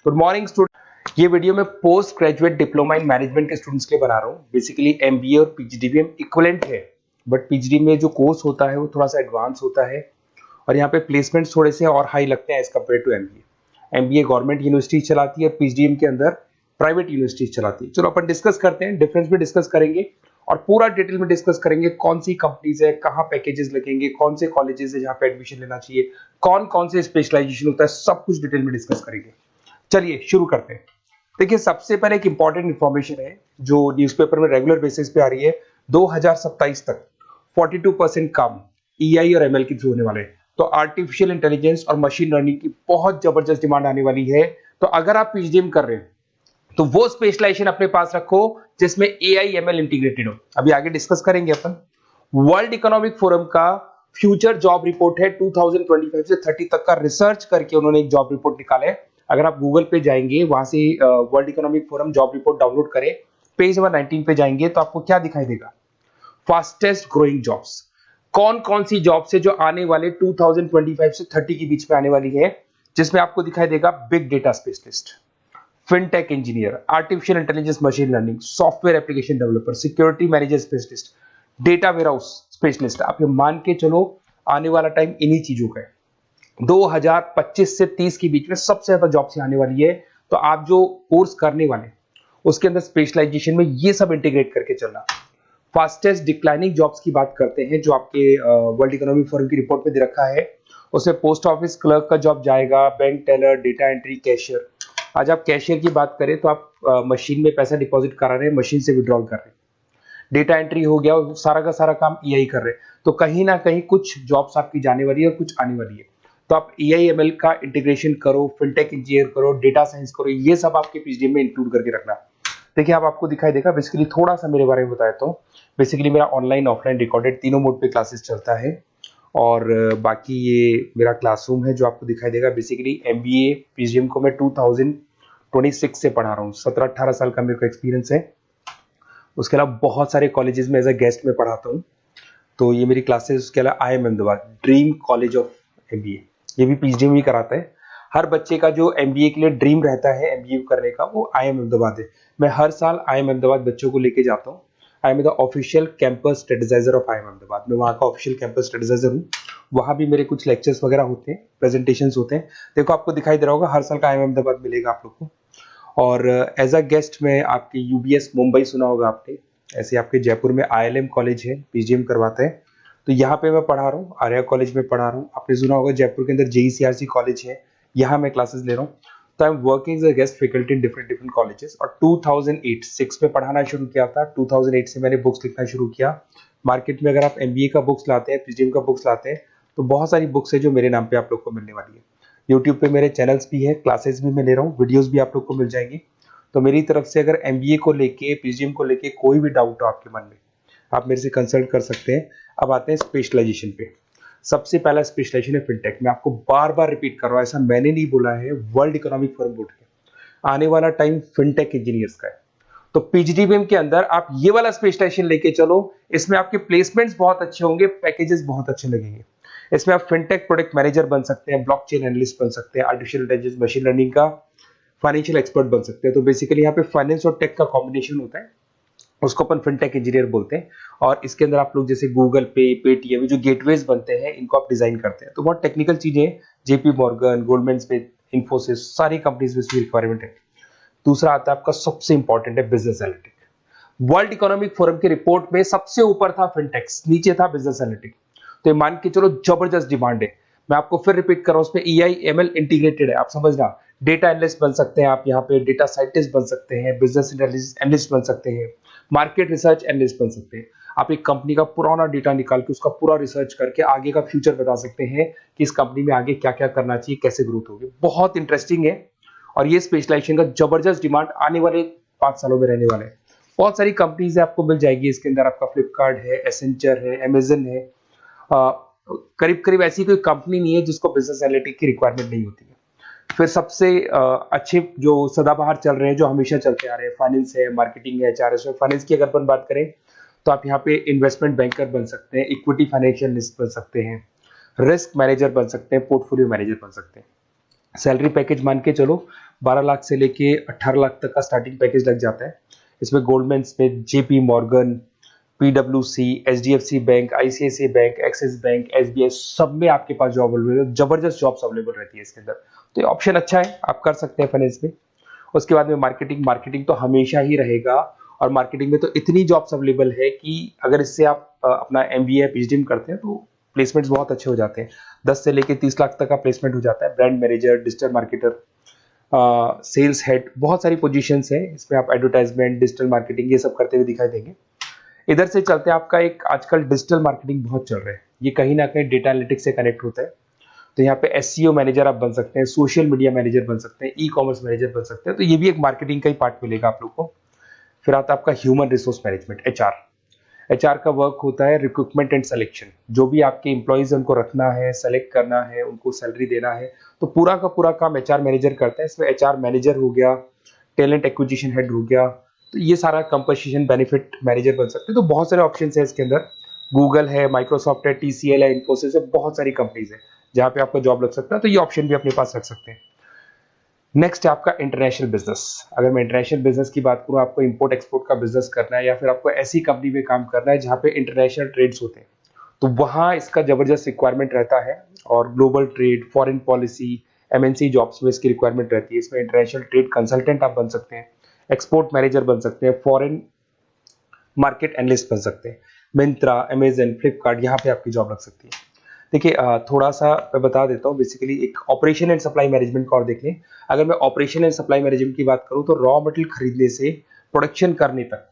Good morning student. ये video मैं post graduate diploma in management के स्टूडेंट्स के लिए बना रहा हूँ। बेसिकली एमबीए और पीजीडीबीएम इक्विवेलेंट है, बट पीजीडी में जो कोर्स होता है वो थोड़ा सा एडवांस होता है और यहाँ पे प्लेसमेंट्स थोड़े से और हाई लगते हैं as compare to MBA. MBA government university चलाती है, पीजीडीएम के अंदर प्राइवेट यूनिवर्सिटी चलाती है। चलो अपन डिस्कस करते हैं, डिफरेंस भी डिस्कस करेंगे और पूरा डिटेल में डिस्कस करेंगे कौन सी कंपनीज है, कहाँ पैकेजेस लगेंगे, कौन से कॉलेजेस है जहाँ पे एडमिशन लेना चाहिए, कौन कौन से स्पेशलाइजेशन होता है, सब कुछ डिटेल में डिस्कस करेंगे। चलिए शुरू करते हैं। देखिए सबसे पहले एक इंपॉर्टेंट इंफॉर्मेशन है जो न्यूज़पेपर में रेगुलर बेसिस पे आ रही है। 2027 तक 42% काम ईआई और एमएल के थ्रू होने वाले हैं। तो आर्टिफिशियल इंटेलिजेंस और मशीन लर्निंग की बहुत जबरदस्त डिमांड आने वाली है। तो अगर आप पीजीडीएम कर रहे हैं तो वो स्पेशलाइजेशन अपने पास रखो जिसमें एआई एमएल इंटीग्रेटेड हो। अभी आगे डिस्कस करेंगे अपन। वर्ल्ड इकोनॉमिक फोरम का फ्यूचर जॉब रिपोर्ट है 2025 से 30 तक का रिसर्च करके उन्होंने एक जॉब रिपोर्ट निकाला है। अगर आप गूगल पे जाएंगे, वहां से world economic forum job report download करें, पेज नंबर 19 पे जाएंगे तो आपको क्या दिखाई देगा? फास्टेस्ट ग्रोइंग जॉब्स, कौन कौन सी जॉब्स है जो आने वाले 2025 से 30 के बीच में आने वाली है, जिसमें आपको दिखाई देगा big data specialist, fintech engineer, artificial intelligence machine learning, software application developer, security manager specialist, data warehouse specialist. आप ये मान के चलो आने वाला टाइम इन्हीं चीजों का है। 2025 से 30 के बीच में सबसे ज्यादा जॉब्स आने वाली है। तो आप जो कोर्स करने वाले उसके अंदर स्पेशलाइजेशन में ये सब इंटीग्रेट करके चलना। फास्टेस्ट डिक्लाइनिंग जॉब्स की बात करते हैं जो आपके वर्ल्ड इकोनॉमिक फोरम की रिपोर्ट में दे रखा है। उसमें पोस्ट ऑफिस क्लर्क का जॉब जाएगा, bank teller, data entry, cashier. आज आप कैशियर की बात करें तो आप मशीन में पैसा डिपॉजिट करा रहे हैं, मशीन से विड्रॉल कर रहे हैं। डेटा एंट्री हो गया, सारा का सारा काम ईआई कर रहे हैं। तो कहीं ना कहीं कुछ जॉब्स आपकी जाने वाली है और कुछ आने वाली है। तो आप एआई एमएल का इंटीग्रेशन करो, फिनटेक इंजीनियर करो, डेटा साइंस करो, ये सब आपके पीजीडीएम में इंक्लूड करके रखना। देखिए अब आपको दिखाई देगा। बेसिकली थोड़ा सा मेरे बारे में बताया तो बेसिकली मेरा ऑनलाइन ऑफलाइन रिकॉर्डेड तीनों मोड पे क्लासेस चलता है और बाकी ये मेरा क्लासरूम है जो आपको दिखाई देगा। बेसिकली एमबीए पीजीडीएम को मैं 2026 से पढ़ा रहा हूँ। 17-18 साल का मेरे को एक्सपीरियंस है। उसके अलावा बहुत सारे कॉलेजेस में एज अ गेस्ट में पढ़ाता हूँ। तो ये मेरी क्लासेस, उसके अलावा IIM Ahmedabad dream college of MBA, ये भी पीजीडीएम ही कराता है। हर बच्चे का जो एमबीए के लिए ड्रीम रहता है एमबीए करने का, वो आईएम अहमदाबाद है। मैं हर साल आईएम अहमदाबाद बच्चों को लेके जाता हूँ। I am the official campus strategizer of IIM Ahmedabad. मैं वहाँ का ऑफिशियल कैंपस स्ट्रेटेजाइजर हूँ। वहाँ भी मेरे कुछ लेक्चर्स वगैरह होते हैं, प्रेजेंटेशंस होते हैं। देखो आपको दिखाई दे रहा होगा, हर साल का आईएम अहमदाबाद मिलेगा आप लोग को। और एज अ गेस्ट में आपके यूबीएस मुंबई सुना होगा आपने, ऐसे आपके जयपुर में आईएलएम कॉलेज है, पीजीडीएम करवाते हैं। तो यहाँ पे मैं पढ़ा रहा हूँ, आर्या कॉलेज में पढ़ा रहा हूँ। आपने सुना होगा जयपुर के अंदर जेईसीआरसी कॉलेज है, यहाँ मैं क्लासेस ले रहा हूँ। तो I am working as a guest faculty in different colleges. और 2008-6 में पढ़ाना शुरू किया था। 2008 से मैंने बुक्स लिखना शुरू किया। मार्केट में अगर आप एमबीए का बुक्स लाते हैं, पीजीडीएम का बुक्स लाते हैं, तो बहुत सारी बुक्स है जो मेरे नाम पे आप लोग को मिलने वाली है। यूट्यूब पे मेरे चैनल्स भी है, क्लासेस भी मैं ले रहा हूँ, वीडियोज भी आप लोग को मिल जाएंगी। तो मेरी तरफ से अगर एमबीए को लेके, पीजीडीएम को लेके कोई भी डाउट हो आपके मन में, आप मेरे से कंसल्ट कर सकते हैं। अब आते हैं स्पेशलाइजेशन पे। सबसे पहला स्पेशलाइजेशन है फिनटेक। मैं आपको बार बार रिपीट कर रहा हूं, ऐसा मैंने नहीं बोला है, वर्ल्ड इकोनॉमिक फोरम बोर्ड के आने वाला टाइम फिनटेक इंजीनियर्स का है। तो पीजीडीबीएम के अंदर आप ये वाला स्पेशलाइजेशन लेके चलो। इसमें आपके प्लेसमेंट्स बहुत अच्छे होंगे, पैकेजेस बहुत अच्छे लगेंगे। इसमें आप फिनटेक प्रोडक्ट मैनेजर बन सकते हैं, ब्लॉकचेन एनालिस्ट बन सकते हैं, आर्टिफिशियल इंटेलिजेंस मशीन लर्निंग का फाइनेंशियल एक्सपर्ट बन सकते हैं। तो बेसिकली यहाँ पे फाइनेंस और टेक का कॉम्बिनेशन होता है, उसको अपन फिनटेक इंजीनियर बोलते हैं। और इसके अंदर आप लोग जैसे गूगल पे, पेटीएम, जो गेटवेज बनते हैं, इनको आप डिजाइन करते हैं। तो बहुत टेक्निकल चीजें हैं। JP Morgan, Goldman Smith, Infosys, सारी कंपनीज में इसकी रिक्वायरमेंट है। दूसरा आता है आपका सबसे इंपॉर्टेंट है business analytic. World economic forum की रिपोर्ट में सबसे ऊपर था फिनटेक्स, नीचे था बिजनेस एनालिटिक। तो ये मान के चलो जबरदस्त डिमांड है। मैं आपको फिर रिपीट कर रहा हूं, उसमें ईआई एमएल इंटीग्रेटेड है। आप समझना, डेटा एनालिस्ट बन सकते हैं आप, यहाँ पे डेटा साइंटिस्ट बन सकते हैं, बिजनेस एनालिस्ट बन सकते हैं, मार्केट रिसर्च एनालिस्ट बन सकते हैं। आप एक कंपनी का पुराना डेटा निकाल के उसका पूरा रिसर्च करके आगे का फ्यूचर बता सकते हैं कि इस कंपनी में आगे क्या क्या करना चाहिए, कैसे ग्रोथ होगी। बहुत इंटरेस्टिंग है और ये स्पेशलाइजेशन का जबरदस्त डिमांड आने वाले 5 सालों में रहने वाले हैं। बहुत सारी कंपनीज है आपको मिल जाएगी इसके अंदर। आपका फ्लिपकार्ट है, एसेंचर है, अमेजन है। करीब करीब ऐसी कोई कंपनी नहीं है जिसको बिजनेस एनालिटिक की रिक्वायरमेंट नहीं होती है। फिर सबसे अच्छे जो सदाबहार चल रहे हैं, जो हमेशा चलते आ रहे हैं, फाइनेंस है, मार्केटिंग है, एचआर है। फाइनेंस की अगर अपन बात करें तो आप यहाँ पे इन्वेस्टमेंट बैंकर बन सकते हैं, इक्विटी फाइनेंशियल एनालिस्ट बन सकते हैं, रिस्क मैनेजर बन सकते हैं, पोर्टफोलियो मैनेजर बन सकते हैं। सैलरी पैकेज मान के चलो 12 लाख से लेके 18 लाख तक का स्टार्टिंग पैकेज लग जाता है। इसमें गोल्डमैन स्मिथ, जेपी मॉर्गन, पीडब्ल्यूसी, HDFC bank, ICICI bank, Axis bank, SBI, सब में आपके पास जॉब अवेलेबल है। जबरदस्त जॉब्स अवेलेबल रहती है इसके अंदर, तो ये ऑप्शन अच्छा है, आप कर सकते हैं फाइनेंस में। उसके बाद में मार्केटिंग, मार्केटिंग तो हमेशा ही रहेगा, और मार्केटिंग में तो इतनी जॉब्स अवेलेबल है कि अगर इससे आप अपना एमबीए या पीएचडी करते हैं तो प्लेसमेंट्स बहुत अच्छे हो जाते हैं। 10 से लेके 30 लाख तक का प्लेसमेंट हो जाता है। Brand manager, digital marketer, sales head, बहुत सारी पोजीशंस हैं इसमें। आप एडवर्टाइजमेंट, डिजिटल मार्केटिंग ये सब करते हुए दिखाई देंगे। इधर से चलते हैं, आपका एक आजकल डिजिटल मार्केटिंग बहुत चल रहा है, ये कहीं ना कहीं डेटा एनालिटिक्स से कनेक्ट होता है। तो यहाँ पे एसईओ मैनेजर आप बन सकते हैं, सोशल मीडिया मैनेजर बन सकते हैं, ई कॉमर्स मैनेजर बन सकते हैं, तो ये भी एक मार्केटिंग का ही पार्ट मिलेगा आप लोग को। फिर आता है आपका human resource management, HR. HR का वर्क होता है रिक्रूटमेंट एंड सिलेक्शन। जो भी आपके एम्प्लॉइज उनको रखना है, सेलेक्ट करना है, उनको सैलरी देना है, तो पूरा का पूरा काम एचआर मैनेजर करता है। इसमें एचआर मैनेजर हो गया, टैलेंट एक्विजिशन हेड हो गया, तो ये सारा कंपनसेशन बेनिफिट मैनेजर बन सकते हैं। तो बहुत सारे ऑप्शन है इसके अंदर। गूगल है, माइक्रोसॉफ्ट है, टीसीएल है, इन्फोसिस है, बहुत सारी कंपनीज है जहाँ पे आपका जॉब लग सकता है, तो ये ऑप्शन भी अपने पास रख सकते हैं। नेक्स्ट है आपका इंटरनेशनल बिजनेस। अगर मैं इंटरनेशनल बिजनेस की बात करूं, आपको इंपोर्ट एक्सपोर्ट का बिजनेस करना है या फिर आपको ऐसी कंपनी में काम करना है जहां पे इंटरनेशनल ट्रेड्स होते हैं, तो वहां इसका जबरदस्त रिक्वायरमेंट रहता है। और global trade, foreign policy, MNC jobs में इसकी रिक्वायरमेंट रहती है। इसमें इंटरनेशनल ट्रेड कंसल्टेंट आप बन सकते हैं, एक्सपोर्ट मैनेजर बन सकते हैं, फॉरेन मार्केट एनालिस्ट बन सकते हैं। मिंत्रा, अमेजन, फ्लिपकार्ट, यहाँ पे आपकी जॉब लग सकती है। देखिए थोड़ा सा मैं बता देता हूँ। बेसिकली एक ऑपरेशन एंड सप्लाई मैनेजमेंट का और देख लें। अगर मैं ऑपरेशन एंड सप्लाई मैनेजमेंट की बात करूँ तो रॉ मटेरियल खरीदने से प्रोडक्शन करने तक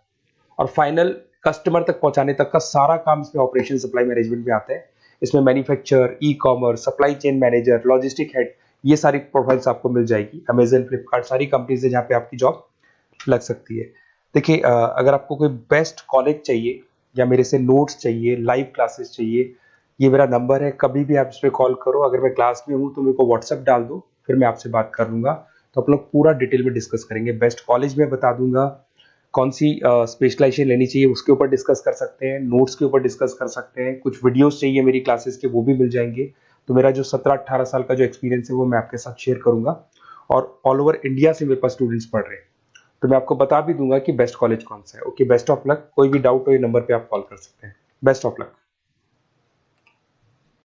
और फाइनल कस्टमर तक पहुंचाने तक का सारा काम इसमें ऑपरेशन सप्लाई मैनेजमेंट में आता है। इसमें manufacture, e commerce, supply chain manager, logistic head, ये सारी प्रोफाइल्स आपको मिल जाएगी। अमेजन, फ्लिपकार्ट, सारी कंपनीज है जहाँ पे आपकी जॉब लग सकती है। देखिए अगर आपको कोई बेस्ट कॉलेज चाहिए या मेरे से नोट्स चाहिए, लाइव क्लासेस चाहिए, ये मेरा नंबर है, कभी भी आप इस पर कॉल करो। अगर मैं क्लास में हूँ तो मेरे को व्हाट्सएप डाल दो, फिर मैं आपसे बात कर लूंगा। तो आप लोग पूरा डिटेल में डिस्कस करेंगे। बेस्ट कॉलेज में बता दूंगा, कौन सी स्पेशलाइजेशन लेनी चाहिए उसके ऊपर डिस्कस कर सकते हैं, नोट्स के ऊपर डिस्कस कर सकते हैं। कुछ वीडियोस चाहिए मेरी क्लासेस के, वो भी मिल जाएंगे। तो मेरा जो 17-18 साल का जो एक्सपीरियंस है वो मैं आपके साथ शेयर करूंगा। और ऑल ओवर इंडिया से मेरे पास स्टूडेंट्स पढ़ रहे हैं, तो मैं आपको बता भी दूंगा कि बेस्ट कॉलेज कौन सा है। Okay, best of luck. कोई भी डाउट हो ये नंबर पे आप कॉल कर सकते हैं। Best of luck.